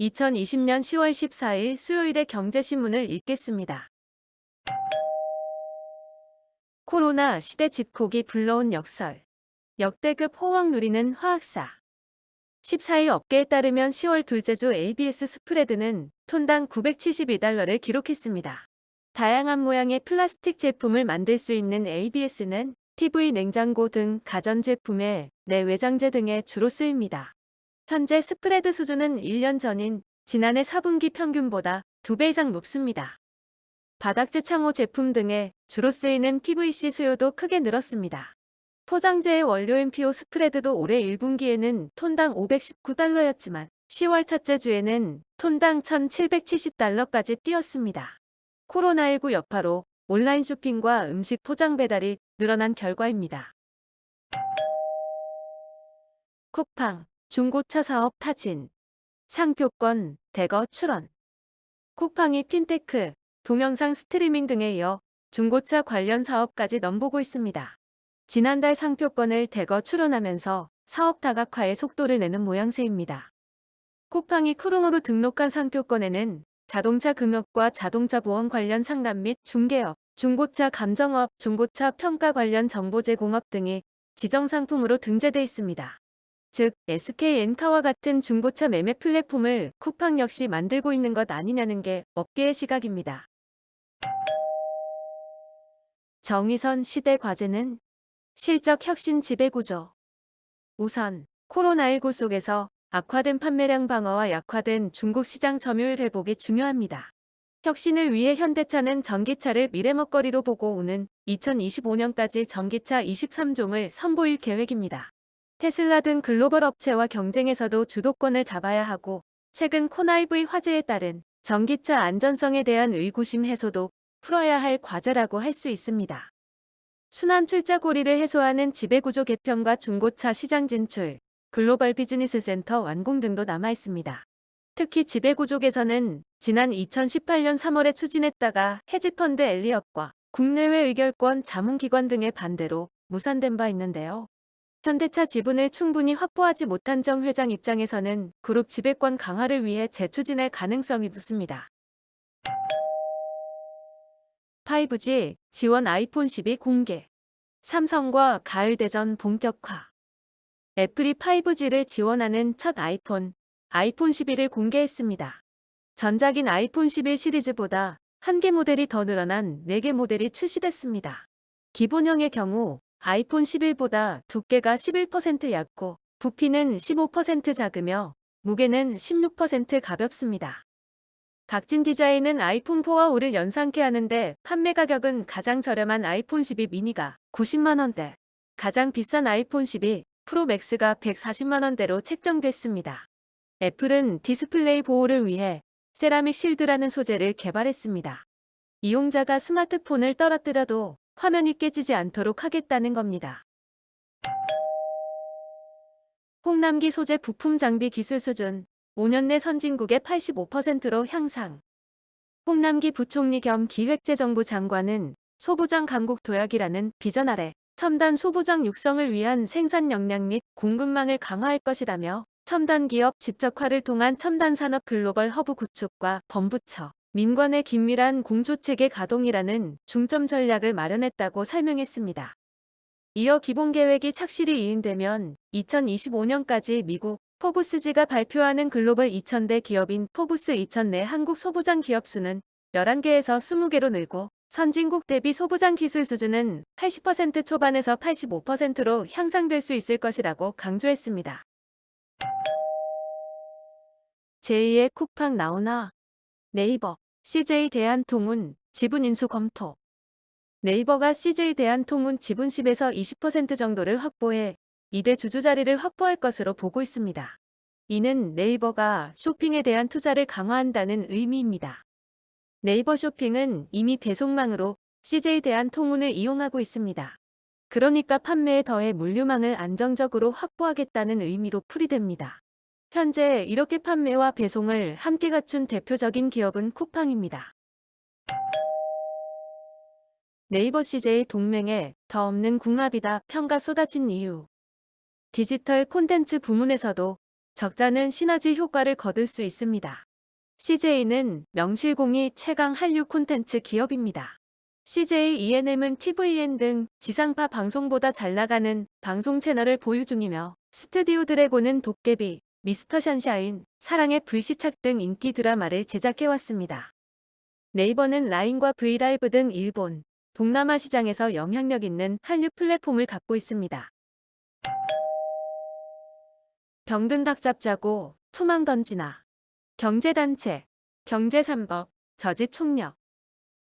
2020년 10월 14일 수요일의 경제신문을 읽겠습니다. 코로나 시대 집콕이 불러온 역설. 역대급 호황 누리는 화학사. 14일 업계에 따르면 10월 둘째 주 ABS 스프레드는 톤당 972달러를 기록했습니다. 다양한 모양의 플라스틱 제품을 만들 수 있는 ABS는 TV, 냉장고 등 가전제품의 내외장재 등에 주로 쓰입니다. 현재 스프레드 수준은 1년 전인 지난해 4분기 평균보다 2배 이상 높습니다. 바닥재 창호 제품 등에 주로 쓰이는 PVC 수요도 크게 늘었습니다. 포장재의 원료인 PO 스프레드도 올해 1분기에는 톤당 519달러였지만 10월 첫째 주에는 톤당 1,770달러까지 뛰었습니다. 코로나19 여파로 온라인 쇼핑과 음식 포장 배달이 늘어난 결과입니다. 쿠팡, 중고차 사업 타진. 상표권, 대거 출원. 쿠팡이 핀테크, 동영상 스트리밍 등에 이어 중고차 관련 사업까지 넘보고 있습니다. 지난달 상표권을 대거 출원하면서 사업 다각화에 속도를 내는 모양새입니다. 쿠팡이 크롱으로 등록한 상표권에는 자동차 금융과 자동차 보험 관련 상담 및 중개업, 중고차 감정업, 중고차 평가 관련 정보 제공업 등이 지정 상품으로 등재돼 있습니다. 즉, SK엔카와 같은 중고차 매매 플랫폼을 쿠팡 역시 만들고 있는 것 아니냐는 게 업계의 시각입니다. 정의선 시대 과제는 실적 혁신 지배구조. 우선 코로나19 속에서 악화된 판매량 방어와 약화된 중국 시장 점유율 회복이 중요합니다. 혁신을 위해 현대차는 전기차를 미래 먹거리로 보고 오는 2025년까지 전기차 23종을 선보일 계획입니다. 테슬라 등 글로벌 업체와 경쟁에서도 주도권을 잡아야 하고, 최근 코나이브의 화재에 따른 전기차 안전성에 대한 의구심 해소도 풀어야 할 과제라고 할 수 있습니다. 순환 출자 고리를 해소하는 지배구조 개편과 중고차 시장 진출, 글로벌 비즈니스 센터 완공 등도 남아 있습니다. 특히 지배구조 개선은 지난 2018년 3월에 추진했다가 헤지펀드 엘리엇과 국내외 의결권 자문기관 등의 반대로 무산된 바 있는데요. 현대차 지분을 충분히 확보하지 못한 정 회장 입장에서는 그룹 지배권 강화를 위해 재추진할 가능성이 높습니다. 5G 지원 아이폰 12 공개. 삼성과 가을 대전 본격화. 애플이 5G를 지원하는 첫 아이폰 11을 공개했습니다. 전작인 아이폰 11 시리즈보다 1개 모델이 더 늘어난 4개 모델이 출시됐습니다. 기본형의 경우 아이폰 11보다 두께가 11% 얇고 부피는 15% 작으며 무게는 16% 가볍습니다. 각진 디자인은 아이폰 4와 5를 연상케 하는데 판매 가격은 가장 저렴한 아이폰 12 미니가 90만원대, 가장 비싼 아이폰 12 프로 맥스가 140만원대로 책정됐습니다. 애플은 디스플레이 보호를 위해 세라믹 실드라는 소재를 개발했습니다. 이용자가 스마트폰을 떨어뜨려도 화면이 깨지지 않도록 하겠다는 겁니다. 홍남기 소재 부품 장비 기술 수준 5년 내 선진국의 85%로 향상. 홍남기 부총리 겸 기획재정부 장관은 소부장 강국 도약이라는 비전 아래 첨단 소부장 육성을 위한 생산 역량 및 공급망을 강화할 것이라며 첨단 기업 집적화를 통한 첨단 산업 글로벌 허브 구축과 범부처, 민관의 긴밀한 공조체계 가동이라는 중점 전략을 마련했다고 설명했습니다. 이어 기본계획이 착실히 이행되면 2025년까지 미국 포브스지가 발표하는 글로벌 2000대 기업인 포브스 2000 내 한국 소부장 기업 수는 11개에서 20개로 늘고 선진국 대비 소부장 기술 수준은 80% 초반에서 85%로 향상될 수 있을 것이라고 강조했습니다. 제2의 쿠팡 나오나? 네이버, CJ 대한통운, 지분 인수 검토. 네이버가 CJ 대한통운 지분 10에서 20% 정도를 확보해 2대 주주 자리를 확보할 것으로 보고 있습니다. 이는 네이버가 쇼핑에 대한 투자를 강화한다는 의미입니다. 네이버 쇼핑은 이미 배송망으로 CJ 대한통운을 이용하고 있습니다. 그러니까 판매에 더해 물류망을 안정적으로 확보하겠다는 의미로 풀이됩니다. 현재 이렇게 판매와 배송을 함께 갖춘 대표적인 기업은 쿠팡입니다. 네이버 CJ 동맹에 더 없는 궁합이다 평가 쏟아진 이유. 디지털 콘텐츠 부문에서도 적자는 시너지 효과를 거둘 수 있습니다. CJ는 명실공히 최강 한류 콘텐츠 기업입니다. CJ ENM은 TVN 등 지상파 방송보다 잘 나가는 방송 채널을 보유 중이며 스튜디오 드래곤은 도깨비, 미스터 션샤인, 사랑의 불시착 등 인기 드라마를 제작해왔습니다. 네이버는 라인과 브이라이브 등 일본, 동남아 시장에서 영향력 있는 한류 플랫폼을 갖고 있습니다. 병든 닭 잡자고 투망 던지나. 경제단체, 경제삼법, 저지총력.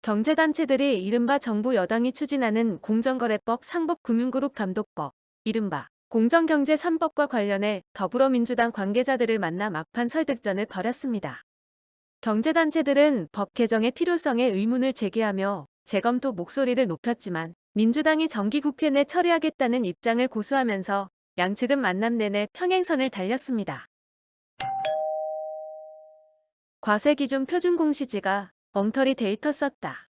경제단체들이 이른바 정부 여당이 추진하는 공정거래법 상법금융그룹 감독법, 이른바 공정경제 3법과 관련해 더불어민주당 관계자들을 만나 막판 설득전을 벌였습니다. 경제단체들은 법 개정의 필요성에 의문을 제기하며 재검토 목소리를 높였지만 민주당이 정기국회 내 처리하겠다는 입장을 고수하면서 양측은 만남 내내 평행선을 달렸습니다. 과세기준 표준공시지가 엉터리 데이터 썼다.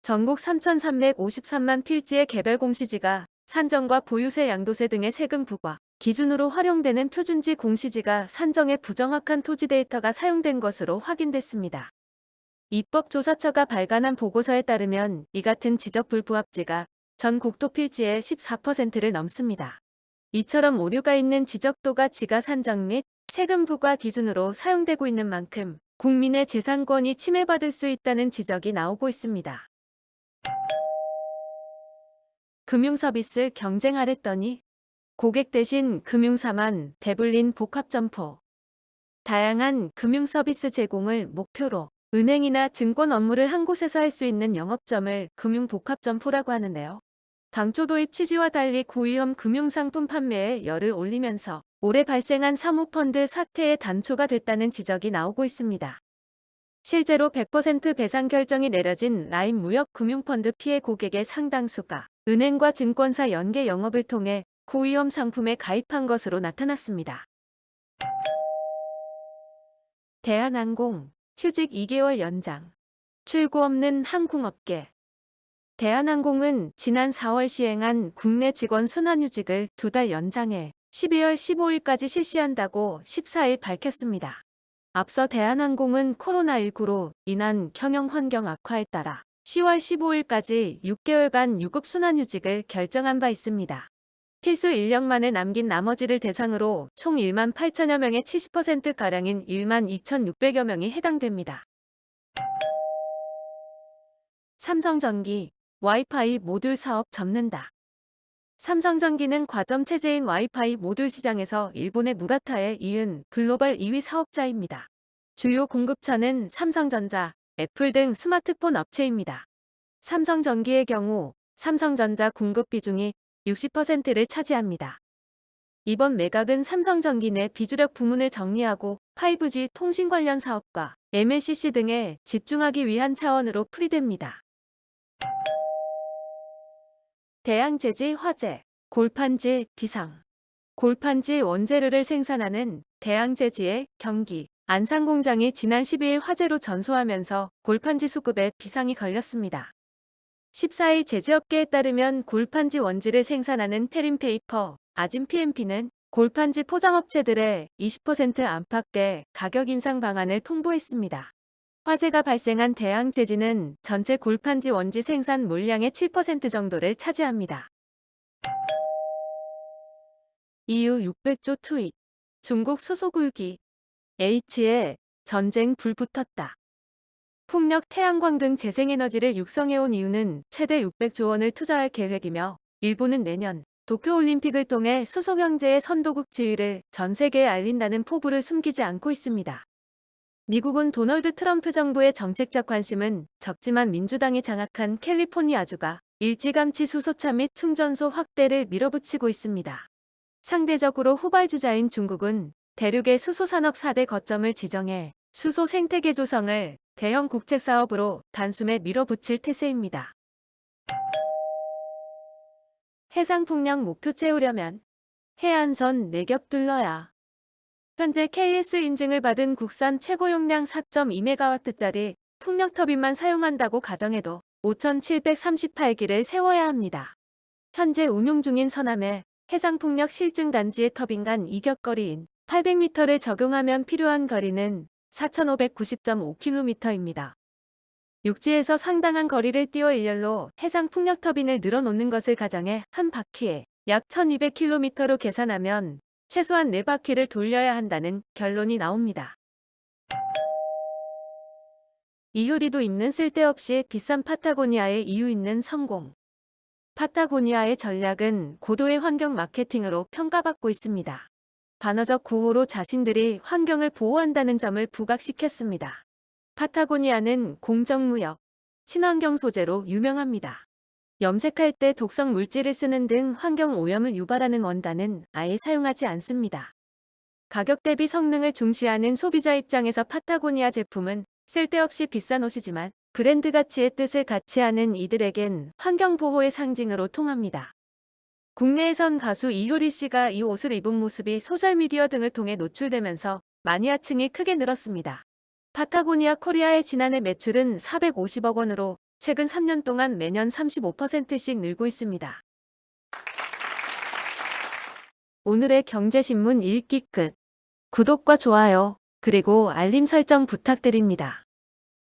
전국 3,353만 필지의 개별 공시지가 산정과 보유세 양도세 등의 세금 부과 기준으로 활용되는 표준지 공시지가 산정에 부정확한 토지 데이터가 사용된 것으로 확인됐습니다. 입법조사처가 발간한 보고서에 따르면 이 같은 지적 불부합지가 전 국토 필지의 14%를 넘습니다. 이처럼 오류가 있는 지적도가 지가 산정 및 세금 부과 기준으로 사용되고 있는 만큼 국민의 재산권이 침해받을 수 있다는 지적이 나오고 있습니다. 금융서비스 경쟁하랬더니 고객 대신 금융사만 배불린 복합점포. 다양한 금융서비스 제공을 목표로 은행이나 증권 업무를 한 곳에서 할 수 있는 영업점을 금융복합점포라고 하는데요. 당초 도입 취지와 달리 고위험 금융상품 판매에 열을 올리면서 올해 발생한 사모펀드 사태의 단초가 됐다는 지적이 나오고 있습니다. 실제로 100% 배상 결정이 내려진 라인 무역금융펀드 피해 고객의 상당수가 은행과 증권사 연계 영업을 통해 고위험 상품에 가입한 것으로 나타났습니다. 대한항공 휴직 2개월 연장. 출구 없는 항공업계. 대한항공은 지난 4월 시행한 국내 직원 순환휴직을 2달 연장해 12월 15일까지 실시한다고 14일 밝혔습니다. 앞서 대한항공은 코로나19로 인한 경영 환경 악화에 따라 10월 15일까지 6개월간 유급 순환휴직을 결정한 바 있습니다. 필수 인력만을 남긴 나머지를 대상으로 총 1만 8천여 명의 70%가량인 1만 2,600여 명이 해당됩니다. 삼성전기, 와이파이 모듈 사업 접는다. 삼성전기는 과점 체제인 와이파이 모듈 시장에서 일본의 무라타에 이은 글로벌 2위 사업자입니다. 주요 공급처는 삼성전자, 애플 등 스마트폰 업체입니다. 삼성전기의 경우 삼성전자 공급 비중이 60%를 차지합니다. 이번 매각은 삼성전기 내 비주력 부문을 정리하고 5G 통신 관련 사업과 MLCC 등에 집중하기 위한 차원으로 풀이됩니다. 대양제지 화재, 골판지 비상. 골판지 원재료를 생산하는 대양제지의 경기, 안산 공장이 지난 12일 화재로 전소하면서 골판지 수급에 비상이 걸렸습니다. 14일 제지업계에 따르면 골판지 원지를 생산하는 테림페이퍼, 아진 PMP는 골판지 포장업체들의 20% 안팎의 가격 인상 방안을 통보했습니다. 화재가 발생한 대양제지는 전체 골판지 원지 생산 물량의 7% 정도를 차지합니다. EU 600조 투입, 중국 수소굴기, H에 전쟁 불 붙었다. 풍력, 태양광 등 재생에너지를 육성해온 이유는 최대 600조 원을 투자할 계획이며 일본은 내년 도쿄올림픽을 통해 수소경제의 선도국 지위를 전 세계에 알린다는 포부를 숨기지 않고 있습니다. 미국은 도널드 트럼프 정부의 정책적 관심은 적지만 민주당이 장악한 캘리포니아주가 일찌감치 수소차 및 충전소 확대를 밀어붙이고 있습니다. 상대적으로 후발주자인 중국은 대륙의 수소산업 4대 거점을 지정해 수소 생태계 조성을 대형 국책사업으로 단숨에 밀어붙일 태세입니다. 해상풍력 목표 채우려면 해안선 4겹 둘러야. 현재 KS 인증을 받은 국산 최고 용량 4.2MW짜리 풍력 터빈만 사용한다고 가정해도 5,738기를 세워야 합니다. 현재 운용 중인 서남의 해상풍력 실증단지의 터빈 간 이격거리인 800m를 적용하면 필요한 거리는 4,590.5km입니다. 육지에서 상당한 거리를 뛰어 일렬로 해상 풍력 터빈을 늘어놓는 것을 가정해 한 바퀴에 약 1200km로 계산하면 최소한 4바퀴를 돌려야 한다는 결론이 나옵니다. 이효리도 있는 쓸데없이 비싼 파타고니아의 이유 있는 성공. 파타고니아의 전략은 고도의 환경 마케팅으로 평가받고 있습니다. 반어적 구호로 자신들이 환경을 보호한다는 점을 부각시켰습니다. 파타고니아는 공정무역, 친환경 소재로 유명합니다. 염색할 때 독성 물질을 쓰는 등 환경 오염을 유발하는 원단은 아예 사용하지 않습니다. 가격 대비 성능을 중시하는 소비자 입장에서 파타고니아 제품은 쓸데없이 비싼 옷이지만 브랜드 가치의 뜻을 같이 하는 이들에겐 환경보호의 상징으로 통합니다. 국내에선 가수 이효리 씨가 이 옷을 입은 모습이 소셜미디어 등을 통해 노출되면서 마니아층이 크게 늘었습니다. 파타고니아 코리아의 지난해 매출은 450억 원으로 최근 3년 동안 매년 35%씩 늘고 있습니다. 오늘의 경제신문 읽기 끝. 구독과 좋아요, 그리고 알림 설정 부탁드립니다.